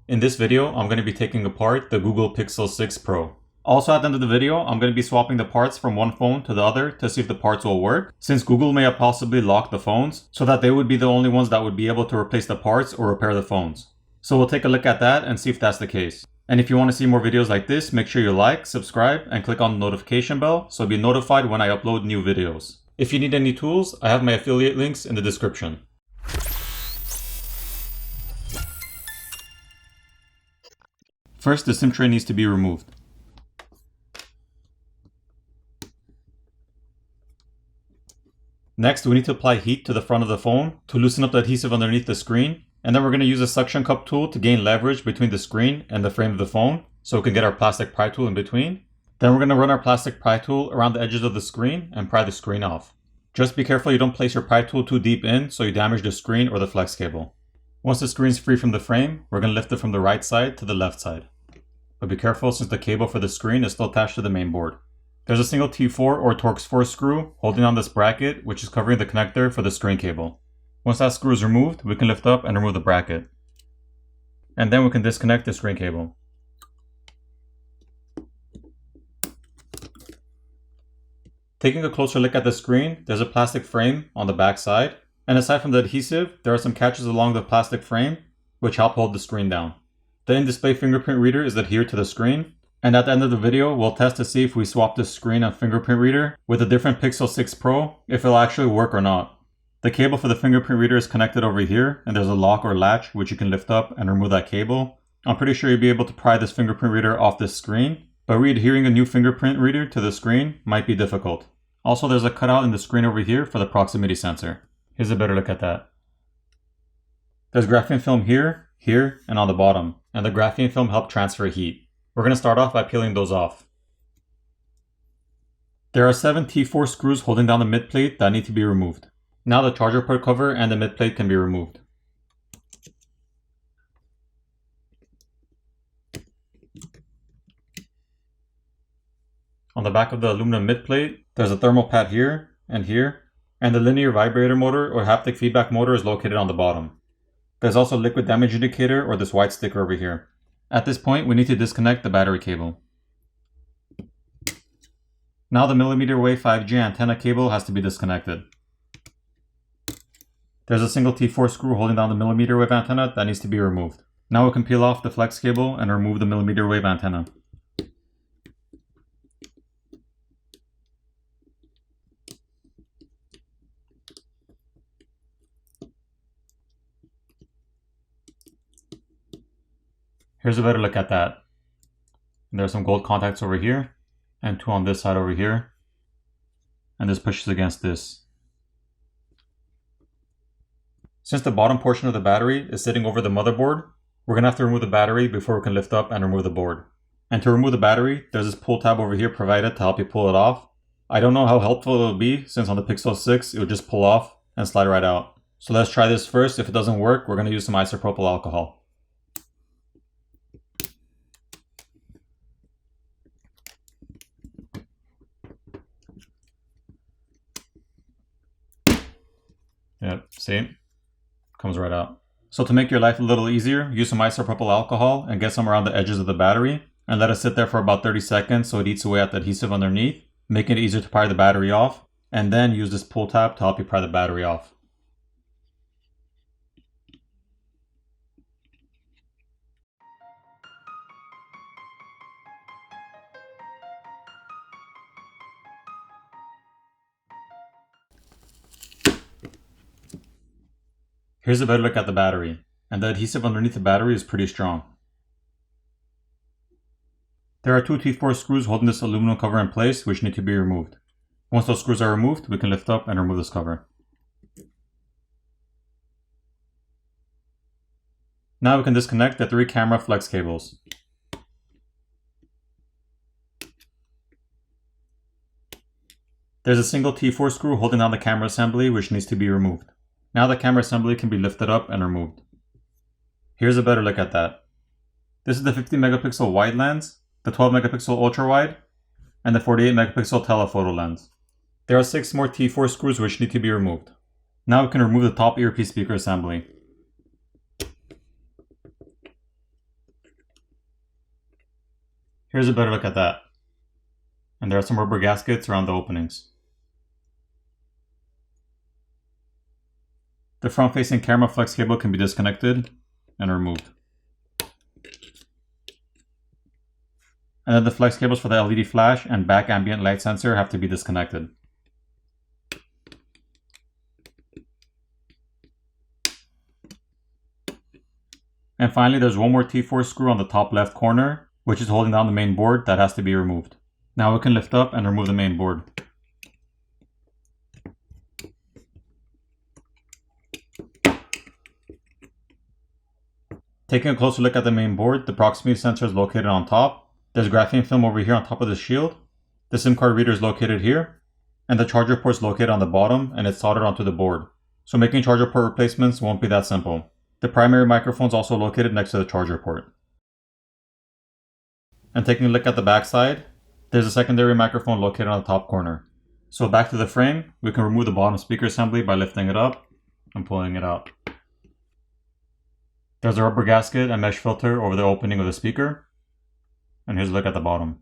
In this video, I'm going to be taking apart the Google Pixel 6 Pro. Also at the end of the video, I'm going to be swapping the parts from one phone to the other to see if the parts will work, since Google may have possibly locked the phones, so that they would be the only ones that would be able to replace the parts or repair the phones. So we'll take a look at that and see if that's the case. And if you want to see more videos like this, make sure you like, subscribe, and click on the notification bell so you'll be notified when I upload new videos. If you need any tools, I have my affiliate links in the description. First, the SIM tray needs to be removed. Next, we need to apply heat to the front of the phone to loosen up the adhesive underneath the screen, and then we're going to use a suction cup tool to gain leverage between the screen and the frame of the phone so we can get our plastic pry tool in between. Then we're going to run our plastic pry tool around the edges of the screen and pry the screen off. Just be careful you don't place your pry tool too deep in so you damage the screen or the flex cable. Once the screen is free from the frame, we're going to lift it from the right side to the left side. But be careful since the cable for the screen is still attached to the main board. There's a single T4 or Torx 4 screw holding on this bracket, which is covering the connector for the screen cable. Once that screw is removed, we can lift up and remove the bracket. And then we can disconnect the screen cable. Taking a closer look at the screen, there's a plastic frame on the back side. And aside from the adhesive, there are some catches along the plastic frame, which help hold the screen down. The in-display fingerprint reader is adhered to the screen. And at the end of the video, we'll test to see if we swap the screen and fingerprint reader with a different Pixel 6 Pro, if it'll actually work or not. The cable for the fingerprint reader is connected over here, and there's a lock or latch which you can lift up and remove that cable. I'm pretty sure you'll be able to pry this fingerprint reader off this screen, but re-adhering a new fingerprint reader to the screen might be difficult. Also, there's a cutout in the screen over here for the proximity sensor. Here's a better look at that. There's graphene film here, here, and on the bottom, and the graphene film helps transfer heat. We're going to start off by peeling those off. There are 7 T4 screws holding down the mid plate that need to be removed. Now the charger port cover and the mid plate can be removed. On the back of the aluminum mid plate, there's a thermal pad here, and the linear vibrator motor or haptic feedback motor is located on the bottom. There's also a liquid damage indicator or this white sticker over here. At this point, we need to disconnect the battery cable. Now the millimeter wave 5G antenna cable has to be disconnected. There's a single T4 screw holding down the millimeter wave antenna that needs to be removed. Now we can peel off the flex cable and remove the millimeter wave antenna. Here's a better look at that. There's some gold contacts over here, and 2 on this side over here. And this pushes against this. Since the bottom portion of the battery is sitting over the motherboard, we're going to have to remove the battery before we can lift up and remove the board. And to remove the battery, there's this pull tab over here provided to help you pull it off. I don't know how helpful it will be, since on the Pixel 6 it will just pull off and slide right out. So let's try this first. If it doesn't work, we're going to use some isopropyl alcohol. Yep, see? Comes right out. So to make your life a little easier, use some isopropyl alcohol and get some around the edges of the battery and let it sit there for about 30 seconds so it eats away at the adhesive underneath, making it easier to pry the battery off, and then use this pull tab to help you pry the battery off. Here's a better look at the battery, and the adhesive underneath the battery is pretty strong. There are 2 T4 screws holding this aluminum cover in place which need to be removed. Once those screws are removed, we can lift up and remove this cover. Now we can disconnect the 3 camera flex cables. There's a single T4 screw holding down the camera assembly which needs to be removed. Now the camera assembly can be lifted up and removed. Here's a better look at that. This is the 50 megapixel wide lens, the 12 megapixel ultra wide, and the 48 megapixel telephoto lens. There are 6 more T4 screws which need to be removed. Now we can remove the top earpiece speaker assembly. Here's a better look at that. And there are some rubber gaskets around the openings. The front-facing camera flex cable can be disconnected and removed. And then the flex cables for the LED flash and back ambient light sensor have to be disconnected. And finally, there's one more T4 screw on the top left corner, which is holding down the main board that has to be removed. Now we can lift up and remove the main board. Taking a closer look at the main board, the proximity sensor is located on top. There's graphene film over here on top of the shield. The SIM card reader is located here. And the charger port is located on the bottom and it's soldered onto the board. So making charger port replacements won't be that simple. The primary microphone is also located next to the charger port. And taking a look at the back side, there's a secondary microphone located on the top corner. So back to the frame, we can remove the bottom speaker assembly by lifting it up and pulling it out. There's a rubber gasket and mesh filter over the opening of the speaker. And here's a look at the bottom.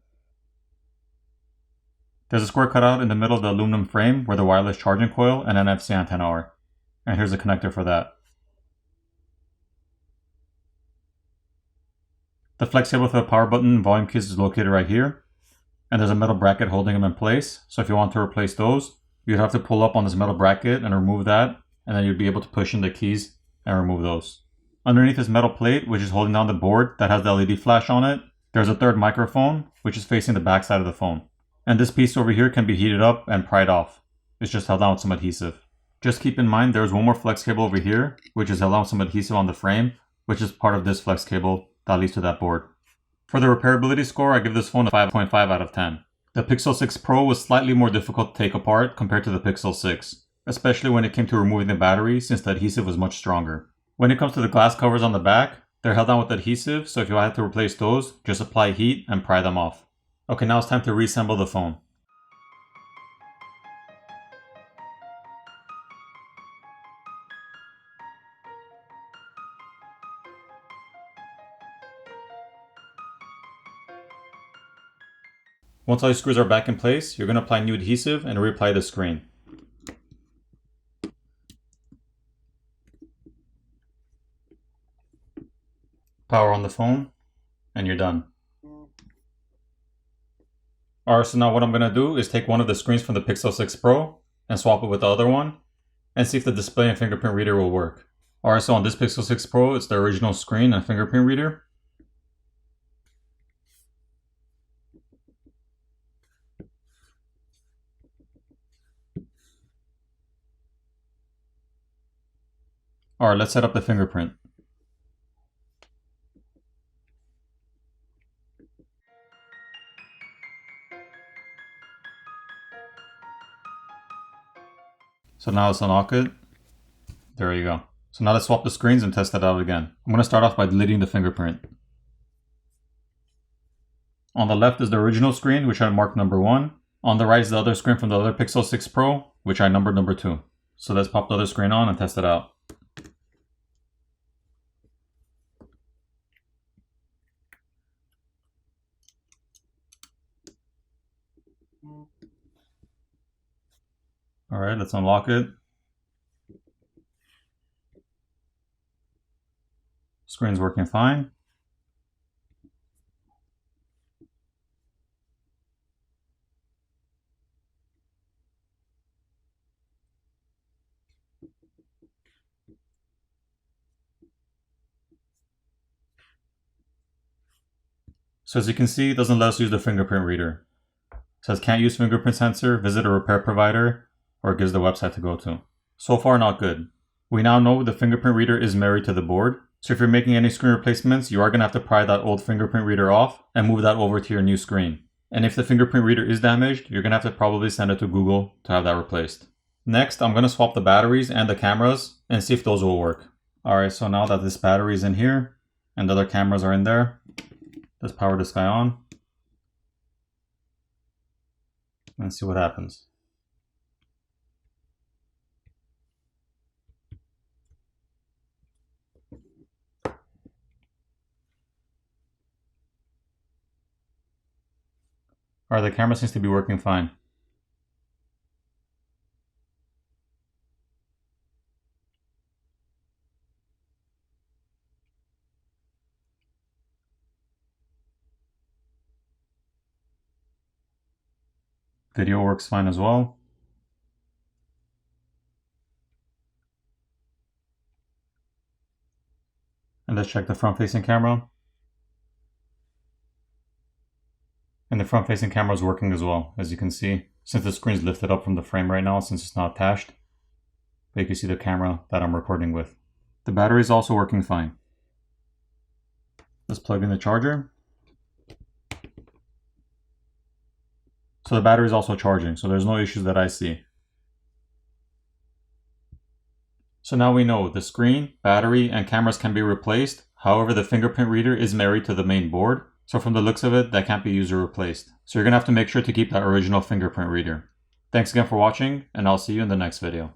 There's a square cutout in the middle of the aluminum frame where the wireless charging coil and NFC antenna are. And here's a connector for that. The flex cable for the power button and volume keys is located right here. And there's a metal bracket holding them in place. So if you want to replace those, you'd have to pull up on this metal bracket and remove that. And then you'd be able to push in the keys and remove those. Underneath this metal plate, which is holding down the board that has the LED flash on it, there's a third microphone, which is facing the back side of the phone. And this piece over here can be heated up and pried off. It's just held down with some adhesive. Just keep in mind there's one more flex cable over here, which is held down with some adhesive on the frame, which is part of this flex cable that leads to that board. For the repairability score, I give this phone a 5.5 out of 10. The Pixel 6 Pro was slightly more difficult to take apart compared to the Pixel 6, especially when it came to removing the battery since the adhesive was much stronger. When it comes to the glass covers on the back, they're held down with adhesive, so if you had to replace those, just apply heat and pry them off. Okay, now it's time to reassemble the phone. Once all your screws are back in place, you're going to apply new adhesive and reapply the screen. Power on the phone, and you're done. Alright, so now what I'm going to do is take one of the screens from the Pixel 6 Pro and swap it with the other one and see if the display and fingerprint reader will work. Alright, so on this Pixel 6 Pro, it's the original screen and fingerprint reader. Alright, let's set up the fingerprint. So now let's unlock it. There you go. So now let's swap the screens and test it out again. I'm going to start off by deleting the fingerprint. On the left is the original screen, which I marked number 1. On the right is the other screen from the other Pixel 6 Pro, which I numbered number 2. So let's pop the other screen on and test it out. Alright, let's unlock it. Screen's working fine. So as you can see, it doesn't let us use the fingerprint reader. It says can't use fingerprint sensor, visit a repair provider, or it gives the website to go to. So far, not good. We now know the fingerprint reader is married to the board. So if you're making any screen replacements, you are going to have to pry that old fingerprint reader off and move that over to your new screen. And if the fingerprint reader is damaged, you're going to have to probably send it to Google to have that replaced. Next, I'm going to swap the batteries and the cameras and see if those will work. Alright, so now that this battery is in here and the other cameras are in there, let's power this guy on and see what happens. Alright, the camera seems to be working fine. Video works fine as well. And let's check the front-facing camera. And the front-facing camera is working as well, as you can see, since the screen's lifted up from the frame right now, since it's not attached. But you can see the camera that I'm recording with. The battery is also working fine. Let's plug in the charger. So the battery is also charging, so there's no issues that I see. So now we know the screen, battery, and cameras can be replaced. However, the fingerprint reader is married to the main board. So from the looks of it, that can't be used or replaced. So you're going to have to make sure to keep that original fingerprint reader. Thanks again for watching, and I'll see you in the next video.